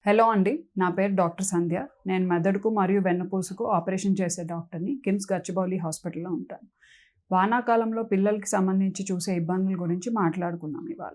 Hello అండి. నా పేరు డాక్టర్ సంధ్య. నేను మెదడుకు మరియు వెన్నుపూసకు ఆపరేషన్ చేసే డాక్టర్‌ని. కిమ్స్ గచ్చిబౌలి హాస్పిటల్‌లో ఉంటాను. వానాకాలంలో పిల్లలకి సంబంధించి చూసే ఇబ్బందుల గురించి మాట్లాడుకుందాం ఇవాళ.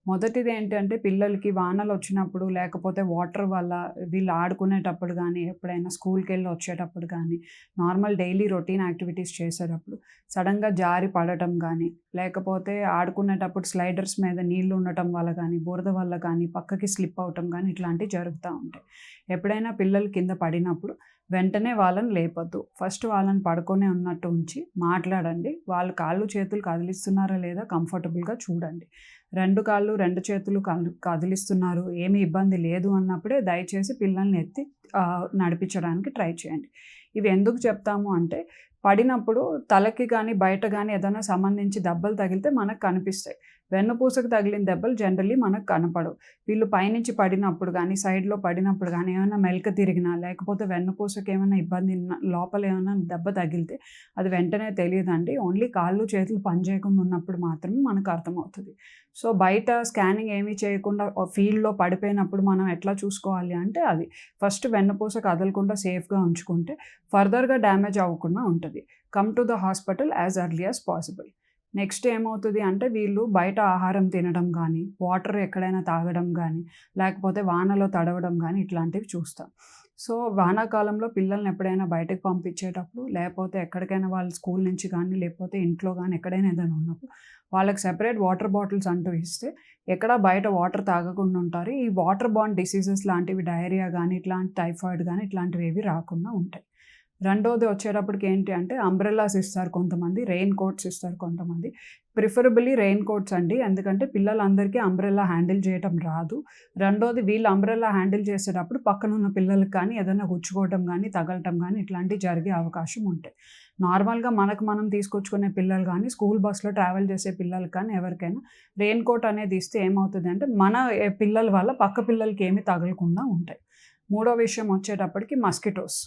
మొదటిది ఏంటంటే పిల్లలకి వానలొచ్చినప్పుడు లేకపోతే వాటర్ వల్ల వీళ్ళు ఆడుకునేటప్పుడు గానీ, ఎప్పుడైనా స్కూల్‌కెళ్ళి వచ్చేటప్పుడు గానీ, నార్మల్ డైలీ రొటీన్ యాక్టివిటీస్ చేసేటప్పుడు సడెన్‌గా జారి పడటం గానీ, లేకపోతే ఆడుకునేటప్పుడు స్లైడర్స్ మీద నీళ్లు ఉండటం వల్ల గానీ, బురద వల్ల గానీ, పక్కకి స్లిప్ అవ్వటం గానీ ఇట్లాంటివి జరుగుతా ఉంటాయి. ఎప్పుడైనా పిల్లలు కింద పడినప్పుడు వెంటనే వాళ్ళని లేపొద్దు. ఫస్ట్ వాళ్ళని పడుకొనే ఉన్నట్టు ఉంచి మాట్లాడండి. వాళ్ళు కాళ్ళు, చేతులు కదిలిస్తున్నారా లేదా కంఫర్టబుల్‌గా చూడండి. 2 కాళ్ళు, 2 చేతులు కదిలిస్తున్నారు, ఏమి ఇబ్బంది లేదు అన్నప్పుడే దయచేసి పిల్లల్ని ఎత్తి నడిపించడానికి ట్రై చేయండి. ఇవి ఎందుకు చెప్తాము అంటే, పడినప్పుడు తలకి గానీ, బయట గానీ ఏదైనా సంబంధించి దెబ్బలు తగిలితే మనకు కనిపిస్తాయి. వెన్నుపూసకు తగిలిన దెబ్బలు జనరల్లీ మనకు కనపడవు. వీళ్ళు పైనుంచి పడినప్పుడు గానీ, సైడ్‌లో పడినప్పుడు గానీ, ఏమైనా మెలిక తిరిగినా, లేకపోతే వెన్నుపూసకి ఏమైనా ఇబ్బంది ఉన్నా, లోపల ఏమైనా దెబ్బ తగిలితే అది వెంటనే తెలీదండి. ఓన్లీ కాళ్ళు, చేతులు పనిచేయకుండా ఉన్నప్పుడు మాత్రమే మనకు అర్థమవుతది. సో, బయట స్కానింగ్ ఏమీ చేయకుండా ఫీల్డ్‌లో పడిపోయినప్పుడు మనం ఎట్లా చూసుకోవాలి అంటే అది. ఫస్ట్ వెన్నుపూస కదలకుండా సేఫ్‌గా ఉంచుకుంటే ఫర్దర్‌గా డ్యామేజ్ అవ్వకుండా ఉంటది. Come to the hospital as early as possible. Next ఏమవుతది అంటే వీళ్ళు బయట ఆహారం తినడం గానీ, వాటర్ ఎక్కడైనా తాగడం గానీ, లేకపోతే వానలో తడవడం గానీ ఇట్లాంటివి చూస్తాం. సో, వానాకాలంలో పిల్లల్ని ఎప్పుడైనా బయటకు పంపించేటప్పుడు, లేపోతే ఎక్కడికైనా వాళ్ళు స్కూల్ నుంచి గానీ, లేకపోతే ఇంట్లో గానీ ఎక్కడైనా ఏదైనా ఉన్నప్పుడు వాళ్ళకి సెపరేట్ వాటర్ బాటిల్స్ అంటూ ఇస్తే ఎక్కడ బయట వాటర్ తాగకుండా ఉంటారు. ఈ వాటర్ బార్న్ డిసీజెస్ లాంటివి డయేరియా గానీ, ఇట్లాంటి టైఫాయిడ్ గానీ ఇట్లాంటివేవి రాకుండా ఉంటాయి. రెండోది వచ్చేటప్పటికి ఏంటి అంటే అంబ్రెల్లాస్ ఇస్తారు కొంతమంది, రెయిన్ కోట్స్ ఇస్తారు కొంతమంది. ప్రిఫరబుల్లీ రెయిన్ కోట్స్ అండి. ఎందుకంటే పిల్లలందరికీ అంబ్రెల్లా హ్యాండిల్ చేయటం రాదు. రెండోది వీళ్ళు అంబ్రెల్లా హ్యాండిల్ చేసేటప్పుడు పక్కనున్న పిల్లలకి కానీ ఏదైనా గుచ్చుకోవటం గానీ, తగలటం గానీ ఇట్లాంటివి జరిగే అవకాశం ఉంటాయి. నార్మల్‌గా మనకు మనం తీసుకొచ్చుకునే పిల్లలు గానీ, స్కూల్ బస్‌లో ట్రావెల్ చేసే పిల్లలకి కానీ ఎవరికైనా రెయిన్ కోట్ అనేది ఇస్తే ఏమవుతదంటే మన పిల్లల వల్ల పక్క పిల్లలకి ఏమి తగలకుండా ఉంటాయి. మూడో విషయం వచ్చేటప్పటికి మస్కిటోస్.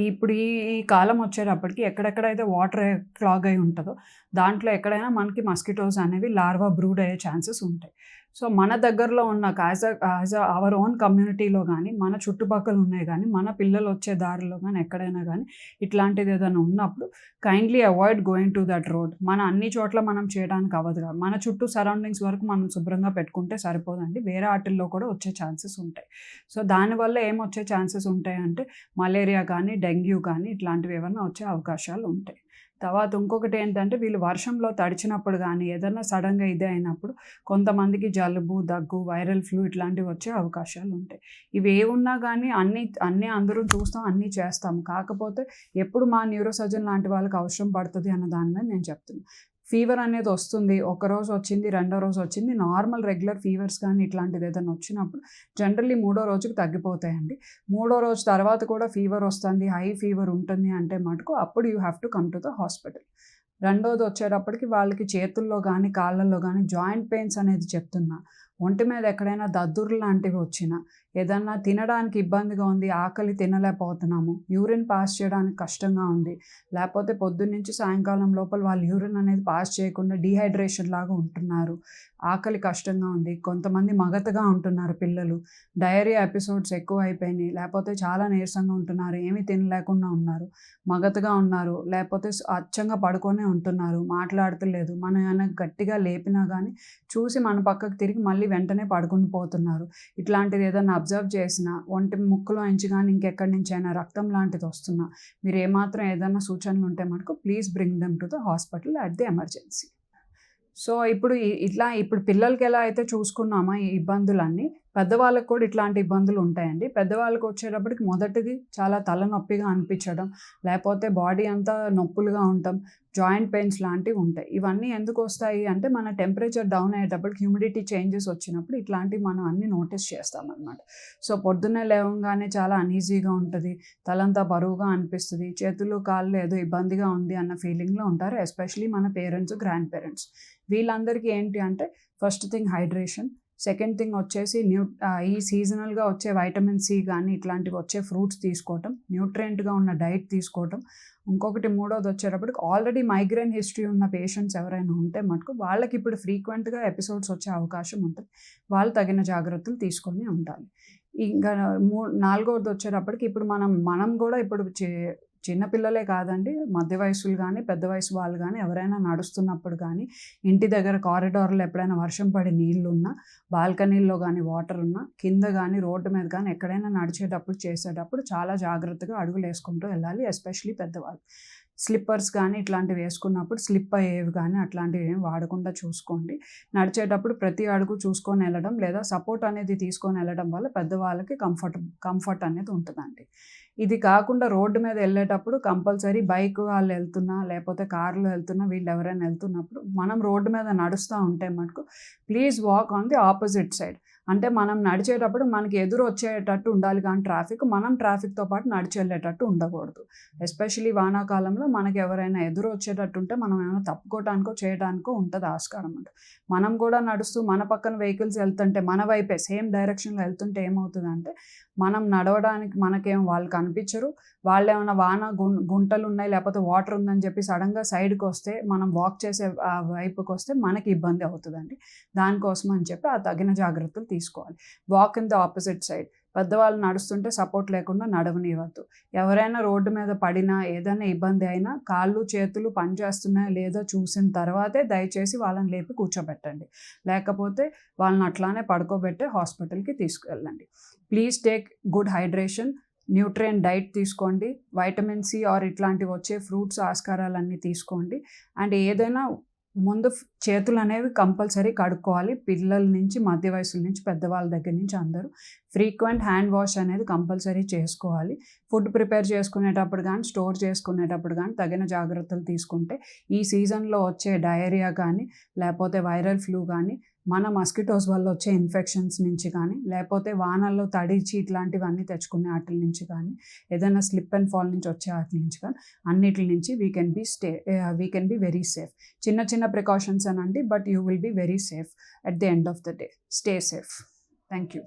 ఇప్పుడు ఈ ఈ కాలం వచ్చేటప్పటికి ఎక్కడెక్కడైతే వాటర్ క్లాగ్ అయి ఉంటదో, దాంట్లో ఎక్కడైనా మనకి మస్కిటోస్ అనేవి లార్వా బ్రూడ్ అయ్యే ఛాన్సెస్ ఉంటాయి. సో, మన దగ్గరలో ఉన్న యాజ్ అవర్ ఓన్ కమ్యూనిటీలో గానీ, మన చుట్టుపక్కల ఉన్నాయి గానీ, మన పిల్లలు వచ్చే దారిలో గానీ, ఎక్కడైనా గానీ ఇట్లాంటిది ఏదైనా ఉన్నప్పుడు kindly avoid going to that road. మన అన్ని చోట్ల మనం చేయడానికి అవ్వదుగా. మన చుట్టూ సరౌండింగ్స్ వరకు మనం శుభ్రంగా పెట్టుకుంటే సరిపోదండి. వేరే ఆటిల్లో కూడా వచ్చే ఛాన్సెస్ ఉంటాయి. సో, దానివల్ల ఏమొచ్చే ఛాన్సెస్ ఉంటాయంటే మలేరియా కానీ, డెంగ్యూ కానీ ఇట్లాంటివి ఏమన్నా వచ్చే అవకాశాలు ఉంటాయి. తర్వాత ఇంకొకటేంటంటే వీళ్ళు వర్షంలో తడిచినప్పుడు గానీ, ఏదన్నా సడెన్‌గా ఇదే అయినప్పుడు కొంతమందికి జలుబు, దగ్గు, వైరల్ ఫ్లూ ఇట్లాంటివి వచ్చే అవకాశాలుంటాయి. ఇవేవున్నా గానీ అన్నీ అందరం చూస్తాం, అన్నీ చేస్తాం. కాకపోతే ఎప్పుడు మా న్యూరో సర్జన్ లాంటి వాళ్ళకి అవసరం పడతది అన్న దాని మీద నేను చెప్తున్నా. ఫీవర్ అనేది వస్తుంది. ఒకరోజు వచ్చింది, రెండో రోజు వచ్చింది. నార్మల్ రెగ్యులర్ ఫీవర్స్ కానీ ఇట్లాంటిది ఏదైనా వచ్చినప్పుడు జనరల్లీ మూడో రోజుకి తగ్గిపోతాయండి. మూడో రోజు తర్వాత కూడా ఫీవర్ వస్తుంది, హై ఫీవర్ ఉంటుంది అంటే మటుకు అప్పుడు you have to come to the hospital. రెండోది వచ్చేటప్పటికి వాళ్ళకి చేతుల్లో గానీ, కాళ్ళల్లో గానీ జాయింట్ పెయిన్స్ అనేది చెప్తున్నా. ఒంటి మీద ఎక్కడైనా దద్దుర్లు లాంటివి వచ్చినా, ఏదన్నా తినడానికి ఇబ్బందిగా ఉంది, ఆకలి తినలేకపోతున్నాము, యూరిన్ పాస్ చేయడానికి కష్టంగా ఉంది, లేపోతే పొద్దున్నుంచి సాయంకాలం లోపల వాళ్ళు యూరిన్ అనేది పాస్ చేయకుండా డీహైడ్రేషన్ లాగా ఉంటున్నారు, ఆకలి కష్టంగా ఉంది, కొంతమంది మగతగా ఉంటున్నారు పిల్లలు, డయేరియా ఎపిసోడ్స్ ఎక్కువైపోయినాయి, లేపోతే చాలా నీరసంగా ఉంటున్నారు, ఏమీ తినలేకుండా ఉన్నారు, మగతగా ఉన్నారు, లేపోతే అచ్చంగా పడుకొనే ఉంటున్నారు, మాట్లాడతలేదు, మనం ఏమైనా గట్టిగా లేపినా గానీ చూసి మన పక్కకు తిరిగి మళ్ళీ వెంటనే పడుకొని పోతున్నారు. ఇట్లాంటిది ఏదన్నా అబ్జర్వ్ చేసినా, ముక్కులో నుంచి గానీ ఇంకెక్కడి నుంచైనా రక్తం లాంటిది వస్తున్నా, మీరు ఏమాత్రం ఏదన్నా సూచనలు ఉంటే మటుకు please bring them to the hospital at the emergency. So, ఇప్పుడు పిల్లలకి ఎలా అయితే చూసుకున్నామో ఈ ఇబ్బందులన్నీ, పెద్దవాళ్ళకి కూడా ఇట్లాంటి ఇబ్బందులు ఉంటాయండి. పెద్దవాళ్ళకి వచ్చేటప్పటికి మొదటిది చాలా తలనొప్పిగా అనిపించడం, లేపోతే బాడీ అంతా నొప్పులుగా ఉండటం, జాయింట్ పెయిన్స్ లాంటివి ఉంటాయి. ఇవన్నీ ఎందుకొస్తాయి అంటే మన టెంపరేచర్ డౌన్ అయ్యేటప్పటికి హ్యూమిడిటీ చేంజెస్ వచ్చినప్పుడు ఇట్లాంటివి మనం అన్నీ నోటీస్ చేస్తామనమాట. సో, పొద్దున్నే లేవంగానే చాలా అన్‌ఈజీగా ఉంటది. తలంతా బరువుగా అనిపిస్తది. చేతులు, కాళ్ళు ఏదో ఇబ్బందిగా ఉంది అన్న ఫీలింగ్‌లో ఉంటారు. ఎస్పెషల్లీ మన పేరెంట్స్, గ్రాండ్ పేరెంట్స్. వీళ్ళందరికీ ఏంటి అంటే first thing hydration, second thing వచ్చేసి ఈ సీజనల్గా వచ్చే వైటమిన్ సి కానీ ఇట్లాంటివి వచ్చే ఫ్రూట్స్ తీసుకోవటం, న్యూట్రియంట్గా ఉన్న డైట్ తీసుకోవటం. ఇంకొకటి మూడోది వచ్చేటప్పటికి ఆల్రెడీ మైగ్రేన్ హిస్టరీ ఉన్న పేషెంట్స్ ఎవరైనా ఉంటే మటుకు వాళ్ళకి ఇప్పుడు ఫ్రీక్వెంట్గా ఎపిసోడ్స్ వచ్చే అవకాశం ఉంటుంది. వాళ్ళు తగిన జాగ్రత్తలు తీసుకొని ఉండాలి. ఇంకా నాలుగవది వచ్చేటప్పటికి ఇప్పుడు మనం కూడా ఇప్పుడు చిన్నపిల్లలే కాదండి, మధ్య వయసులు కానీ పెద్ద వయసు వాళ్ళు కానీ ఎవరైనా నడుస్తున్నప్పుడు కానీ, ఇంటి దగ్గర కారిడార్లో ఎప్పుడైనా వర్షం పడి నీళ్లున్నా, బాల్కనీల్లో కానీ వాటర్ ఉన్నా, కింద కానీ రోడ్డు మీద కానీ ఎక్కడైనా నడిచేటప్పుడు చేసేటప్పుడు చాలా జాగ్రత్తగా అడుగులు వేసుకుంటూ వెళ్ళాలి. ఎస్పెషలీ పెద్దవాళ్ళు స్లిప్పర్స్ కానీ ఇట్లాంటివి వేసుకున్నప్పుడు స్లిప్ అయ్యేవి కానీ అట్లాంటివి ఏం వాడకుండా చూసుకోండి. నడిచేటప్పుడు ప్రతి అడుగు చూసుకొని వెళ్ళడం లేదా సపోర్ట్ అనేది తీసుకొని వెళ్ళడం వల్ల పెద్దవాళ్ళకి కంఫర్ట్ అనేది ఉంటుందండి. ఇది కాకుండా రోడ్డు మీద వెళ్ళేటప్పుడు కంపల్సరీ బైక్ వాళ్ళు వెళ్తున్నా లేకపోతే కార్లో వెళ్తున్నా వీళ్ళు ఎవరైనా వెళ్తున్నప్పుడు మనం రోడ్డు మీద నడుస్తూ ఉంటే మటుకు please walk on the opposite side. అంటే మనం నడిచేటప్పుడు మనకి ఎదురు వచ్చేటట్టు ఉండాలి కానీ మనం ట్రాఫిక్తో పాటు నడిచి వెళ్ళేటట్టు ఉండకూడదు. ఎస్పెషలీ వానాకాలంలో మనకి ఎవరైనా ఎదురు వచ్చేటట్టు ఉంటే మనం ఏమైనా తప్పుకోవటానికో చేయడానికో ఉంటుంది ఆస్కారం అంటే. మనం కూడా నడుస్తూ మన పక్కన వెహికల్స్ వెళ్తుంటే మన వైపే సేమ్ డైరెక్షన్లో వెళ్తుంటే ఏమవుతుందంటే మనం నడవడానికి మనకేం వాళ్ళు కనిపించరు. వాళ్ళు ఏమైనా గుంటలు ఉన్నాయి లేకపోతే వాటర్ ఉందని చెప్పి సడన్గా సైడ్కి వస్తే మనం వాక్ చేసే వైపుకి వస్తే మనకి ఇబ్బంది అవుతుందండి. దానికోసం అని చెప్పి ఆ తగిన జాగ్రత్తలు తీసుకోవాలి. Walk in the opposite side. పెద్దవాళ్ళు నడుస్తుంటే సపోర్ట్ లేకుండా నడవనివ్వద్దు. ఎవరైనా రోడ్డు మీద పడినా ఏదైనా ఇబ్బంది అయినా కాళ్ళు చేతులు పనిచేస్తున్నాయో లేదో చూసిన తర్వాతే దయచేసి వాళ్ళని లేపి కూర్చోబెట్టండి. లేకపోతే వాళ్ళని అట్లానే పడుకోబెట్టే హాస్పిటల్కి తీసుకువెళ్ళండి. Please take good hydration, nutrient diet తీసుకోండి, వైటమిన్ సి ఆర్ ఇట్లాంటివి వచ్చే ఫ్రూట్స్ ఆస్కారాలన్నీ తీసుకోండి. అండ్ ఏదైనా ముందు చేతులు అనేవి కంపల్సరీ కడుక్కోవాలి. పిల్లల నుంచి మధ్య వయసుల నుంచి పెద్దవాళ్ళ దగ్గర నుంచి అందరూ ఫ్రీక్వెంట్ హ్యాండ్ వాష్ అనేది కంపల్సరీ చేసుకోవాలి. ఫుడ్ ప్రిపేర్ చేసుకునేటప్పుడు కానీ స్టోర్ చేసుకునేటప్పుడు కానీ తగిన జాగ్రత్తలు తీసుకుంటే ఈ సీజన్లో వచ్చే డయేరియా కానీ లేకపోతే వైరల్ ఫ్లూ కానీ మన మస్కిటోస్ వల్ల వచ్చే ఇన్ఫెక్షన్స్ నుంచి కానీ లేకపోతే వానల్లో తడిచి ఇట్లాంటివన్నీ తెచ్చుకునే వాటి నుంచి కానీ ఏదైనా స్లిప్ అండ్ ఫాల్ నుంచి వచ్చే వాటి నుంచి కానీ అన్నిటి నుంచి we can be very safe. చిన్న ప్రికాషన్స్ అనండి, but you will be very safe at the end of the day. Stay safe. Thank you.